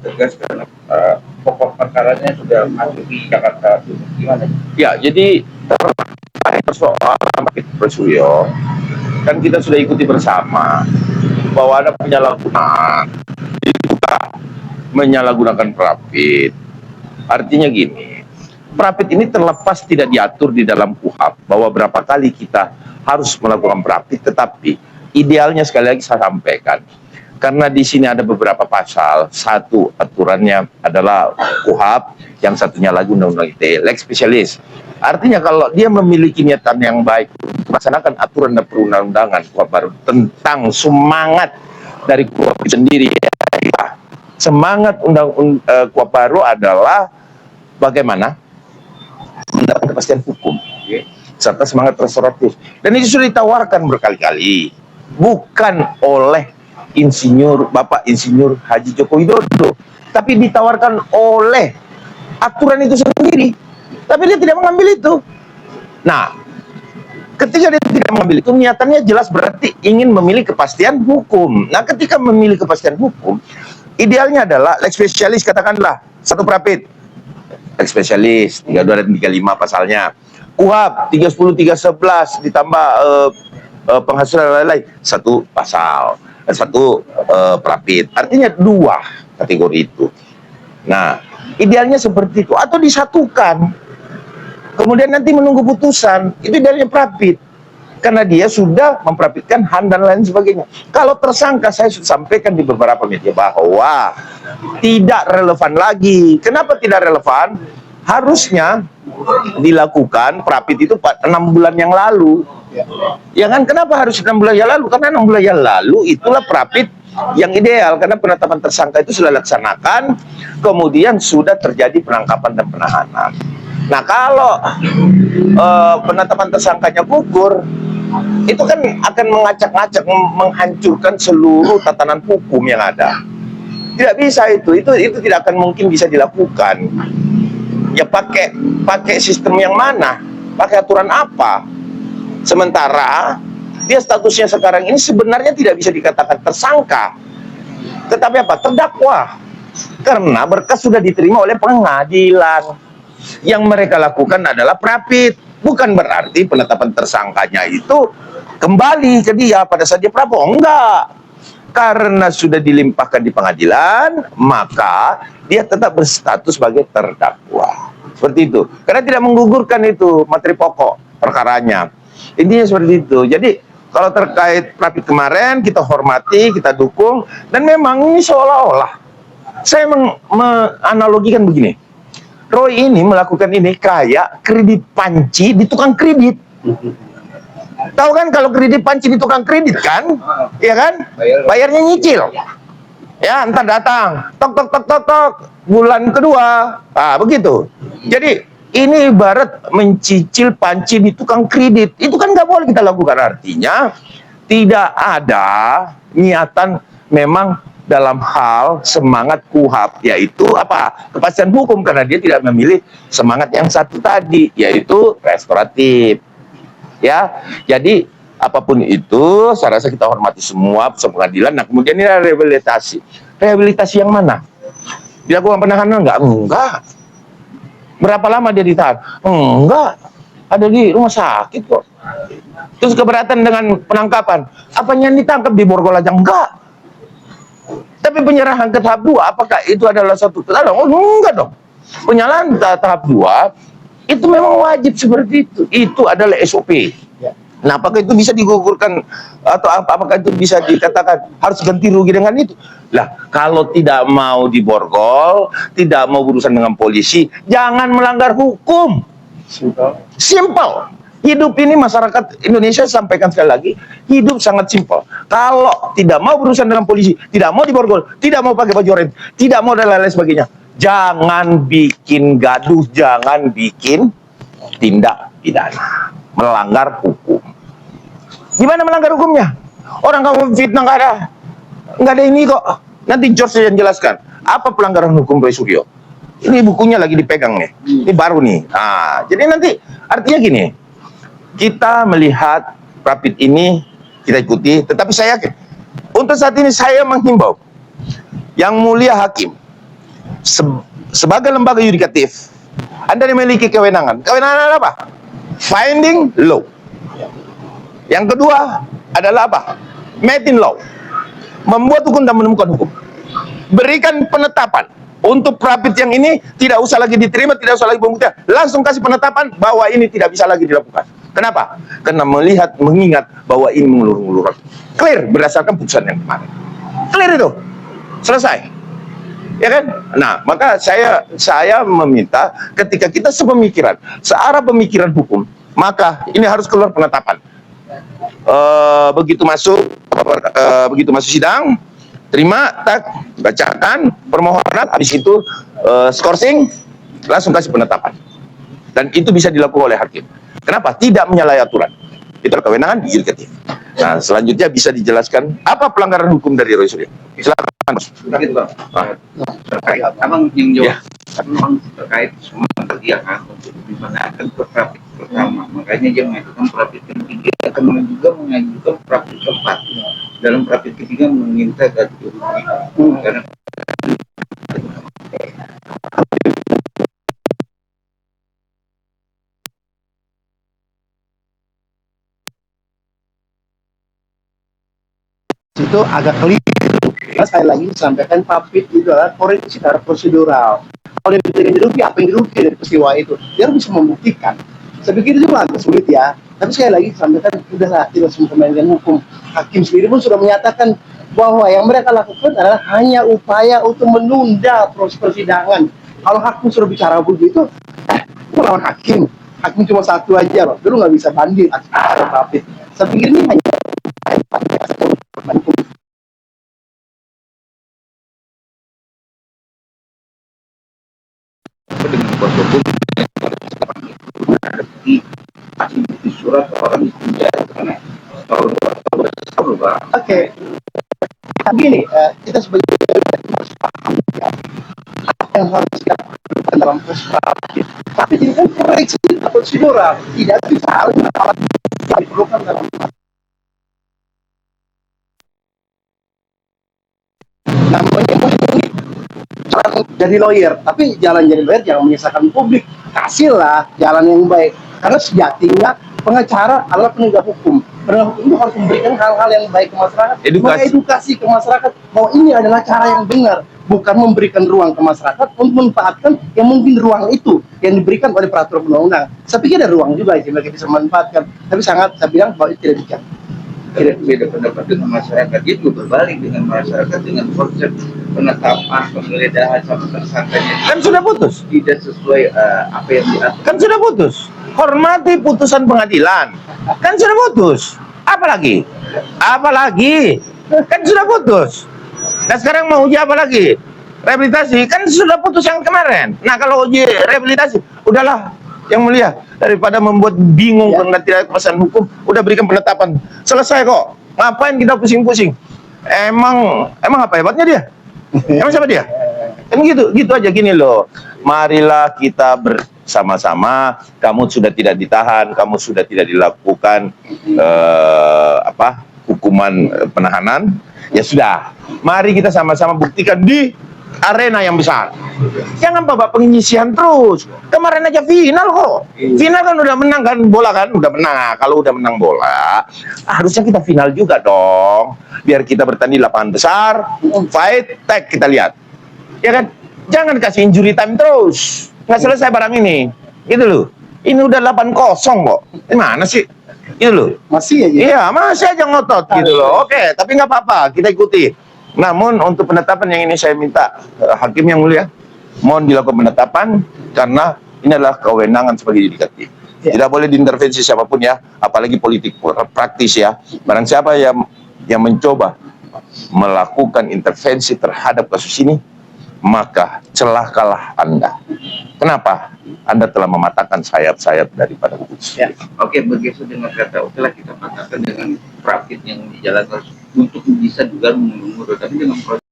tegas karena pokok perkaranya sudah masuk di Jakarta. Gimana? Ya, jadi persoalan Markit Presuriyo kan kita sudah ikuti bersama bahwa ada penyalahgunaan, menyalahgunakan Prapit. Artinya gini, Prapit ini terlepas tidak diatur di dalam KUHAP bahwa berapa kali kita harus melakukan Prapit, tetapi idealnya sekali lagi saya sampaikan, karena di sini ada beberapa pasal. Satu aturannya adalah KUHAP, yang satunya lagi Undang-Undang ITE, lex spesialis. Artinya kalau dia memiliki niatan yang baik melaksanakan aturan dan perundang-undangan KUHAP baru tentang semangat dari KUHAP sendiri, semangat KUHAP baru adalah bagaimana mendapatkan kepastian hukum serta semangat restoratif, dan itu sudah ditawarkan berkali-kali, bukan oleh Bapak Insinyur Haji Joko Widodo, tapi ditawarkan oleh aturan itu sendiri, tapi dia tidak mengambil itu. Nah, ketika dia tidak mengambil itu, niatannya jelas berarti ingin memilih kepastian hukum. Nah, ketika memilih kepastian hukum, idealnya adalah lex spesialis, katakanlah satu Prapit, lex spesialis 32 dan 35 pasalnya, KUHAP 310 311 ditambah penghasulan lain-lain, satu pasal, satu Prapit. Artinya dua kategori itu. Nah, idealnya seperti itu, atau disatukan, kemudian nanti menunggu putusan. Itu idealnya Prapit, karena dia sudah memprapitkan HAM dan lain sebagainya. Kalau tersangka, saya sudah sampaikan di beberapa media bahwa tidak relevan lagi. Kenapa tidak relevan? Harusnya dilakukan Prapit itu 6 bulan yang lalu. Ya kan, kenapa harus 6 bulan yang lalu? Karena 6 bulan yang lalu itulah Prapit yang ideal, karena penetapan tersangka itu sudah dilaksanakan, kemudian sudah terjadi penangkapan dan penahanan. Nah, kalau penetapan tersangkanya gugur, itu kan akan mengacak-ngacak, menghancurkan seluruh tatanan hukum yang ada. Tidak bisa itu tidak akan mungkin bisa dilakukan. Ya pakai sistem yang mana? Pakai aturan apa? Sementara dia statusnya sekarang ini sebenarnya tidak bisa dikatakan tersangka, tetapi apa? Terdakwa. Karena berkas sudah diterima oleh pengadilan. Yang mereka lakukan adalah Prapit. Bukan berarti penetapan tersangkanya itu kembali ke dia pada saat dia prapo. Enggak. Karena sudah dilimpahkan di pengadilan, maka dia tetap berstatus sebagai terdakwa. Seperti itu. Karena tidak menggugurkan itu materi pokok perkaranya. Intinya seperti itu. Jadi kalau terkait Prapit kemarin, kita hormati, kita dukung, dan memang ini seolah-olah saya menganalogikan begini. Roy ini melakukan ini kayak kredit panci di tukang kredit. Tahu kan kalau kredit panci di tukang kredit kan? Iya kan? Bayarnya nyicil. Ya, entar datang, tok, bulan kedua. Ah, begitu. Jadi ini ibarat mencicil panci di tukang kredit. Itu kan nggak boleh kita lakukan. Artinya tidak ada niatan memang dalam hal semangat KUHAP, yaitu apa? Kepastian hukum, karena dia tidak memilih semangat yang satu tadi, yaitu restoratif. Ya, jadi apapun itu, saya rasa kita hormati semua putusan pengadilan. Nah, kemudian ini ada rehabilitasi. Rehabilitasi yang mana? Dilakukan penahanan enggak. Berapa lama dia ditahan? Enggak. Ada di rumah sakit kok. Terus keberatan dengan penangkapan. Apanya yang ditangkap di Borgol aja? Enggak. Tapi penyerahan ke tahap 2, apakah itu adalah satu kesalahan? Oh, enggak dong. Penyerahan tahap 2 itu memang wajib seperti itu. Itu adalah SOP. Nah, apakah itu bisa digugurkan atau apakah itu bisa dikatakan harus ganti rugi dengan itu? Lah, kalau tidak mau diborgol, tidak mau berurusan dengan polisi, jangan melanggar hukum. Simple. Hidup ini masyarakat Indonesia, sampaikan sekali lagi, hidup sangat simpel. Kalau tidak mau berurusan dengan polisi, tidak mau diborgol, tidak mau pakai baju oranye, tidak mau dan lain-lain sebagainya, jangan bikin gaduh, jangan bikin tindak pidana, melanggar hukum. Gimana melanggar hukumnya? Orang kamu fitnah nggak ada ini kok. Nanti George yang jelaskan apa pelanggaran hukum Roy Suryo. Ini bukunya lagi dipegang nih, ini baru nih. Nah, jadi nanti artinya gini, kita melihat Prapit ini kita ikuti, tetapi saya yakin untuk saat ini saya menghimbau yang mulia hakim, sebagai lembaga yudikatif, Anda memiliki kewenangan. Kewenangan apa? Finding law. Yang kedua adalah apa? Making law. Membuat hukum dan menemukan hukum. Berikan penetapan. Untuk Prapit yang ini tidak usah lagi diterima, tidak usah lagi pembuktian. Langsung kasih penetapan bahwa ini tidak bisa lagi dilakukan. Kenapa? Karena mengingat bahwa ini mengulur-ulur. Clear berdasarkan putusan yang kemarin. Clear itu. Selesai. Ya kan? Nah, maka saya meminta ketika kita sepemikiran, searah pemikiran hukum, maka ini harus keluar penetapan. Begitu masuk sidang, terima, tak, bacakan permohonan, habis itu skorsing, langsung kasih penetapan. Dan itu bisa dilakukan oleh hakim. Kenapa? Tidak menyalahi aturan. Itu kewenangan yudikatif. Nah, selanjutnya bisa dijelaskan apa pelanggaran hukum dari Roy Suryo. Silakan, Mas. Gitu, Bang. Terkait abang yang jawab, memang terkait semua dia kan untuk dimanfaatkan Prapit pertama, makanya dia mengajukan Prapit ketiga, kemudian juga mengajukan Prapit keempat. Dalam Prapit ketiga meminta ganti rugi karena itu agak keliru. Sekali lagi disampaikan Prapit itu adalah koreksi secara prosedural. Kalau yang dirugi, apa yang dirugi dari peristiwa itu, dia harus bisa membuktikan. Saya pikir itu agak sulit ya. Tapi sekali lagi disampaikan, udahlah, tidak semua pemainkan hukum. Hakim sendiri pun sudah menyatakan bahwa yang mereka lakukan adalah hanya upaya untuk menunda proses persidangan. Kalau hakim sudah bicara begitu, lawan hakim. Hakim cuma satu aja loh. Dulu nggak bisa banding acara Prapit. Saya pikir ini hanya dengan kuasa hukum di surat orang di penjara karena tahun Bang. oke. Begini, kita sebagai harus paham ya, apa yang harus dilakukan dalam proses Prapit. Tapi ini kan koreksi prosedural, tidak bisa hal yang diperlukan dalam namanya jalan jadi lawyer, tapi jalan jadi lawyer jangan menyesatkan publik. Kasihlah jalan yang baik, karena sejatinya pengacara adalah penegak hukum. Penegak hukum itu harus memberikan hal-hal yang baik ke masyarakat, mengedukasi ke masyarakat bahwa ini adalah cara yang benar, bukan memberikan ruang ke masyarakat untuk memanfaatkan yang mungkin ruang itu yang diberikan oleh peraturan undang-undang. Saya pikir ada ruang juga yang mereka bisa memanfaatkan, tapi sangat saya bilang bahwa itu tidak bijak. Tidak beda pendapat dengan masyarakat, dia juga berbalik dengan masyarakat dengan konsep penetapan, penggeledahan sama tersangkanya Kan sudah putus. tidak sesuai apa yang diatur. Kan sudah putus. Hormati putusan pengadilan. Kan sudah putus. Apalagi? Apalagi? Kan sudah putus. Nah sekarang mau uji apa lagi? Rehabilitasi. Kan sudah putus yang kemarin. Nah kalau uji rehabilitasi, udahlah. Yang mulia, daripada membuat bingung karena tidak kepastian hukum, udah berikan penetapan. Selesai kok. Ngapain kita pusing-pusing? Emang apa hebatnya dia? Emang siapa dia? Kan gitu aja gini loh. Marilah kita bersama-sama. Kamu sudah tidak ditahan, kamu sudah tidak dilakukan hukuman penahanan. Ya sudah. Mari kita sama-sama buktikan di arena yang besar. Jangan bawa pengisian terus. Kemarin aja final kok. Final kan udah menang kan bola kan, udah menang. Nah, kalau udah menang bola, harusnya kita final juga dong. Biar kita bertanding lapangan besar, fight, tag kita lihat. Ya kan? Jangan kasih injury time terus. Nggak selesai barang ini. Gitu loh. Ini udah 8-0 kok. Gimana sih? Gitu loh. Masih aja. Iya, masih aja ngotot gitu loh. Oke, tapi nggak apa-apa, kita ikuti. Namun untuk penetapan yang ini saya minta hakim yang mulia, mohon dilakukan penetapan karena ini adalah kewenangan sebagai yudikatif. Tidak boleh diintervensi siapapun ya, apalagi politik praktis ya. Barang siapa yang mencoba melakukan intervensi terhadap kasus ini, maka celakalah Anda. Kenapa? Anda telah mematahkan sayap-sayap daripada hukum. Ya. Oke, begitu dengan kata oke lah kita patahkan dengan Prapit yang dijalankan untuk bisa juga menunggu, tapi dengan proses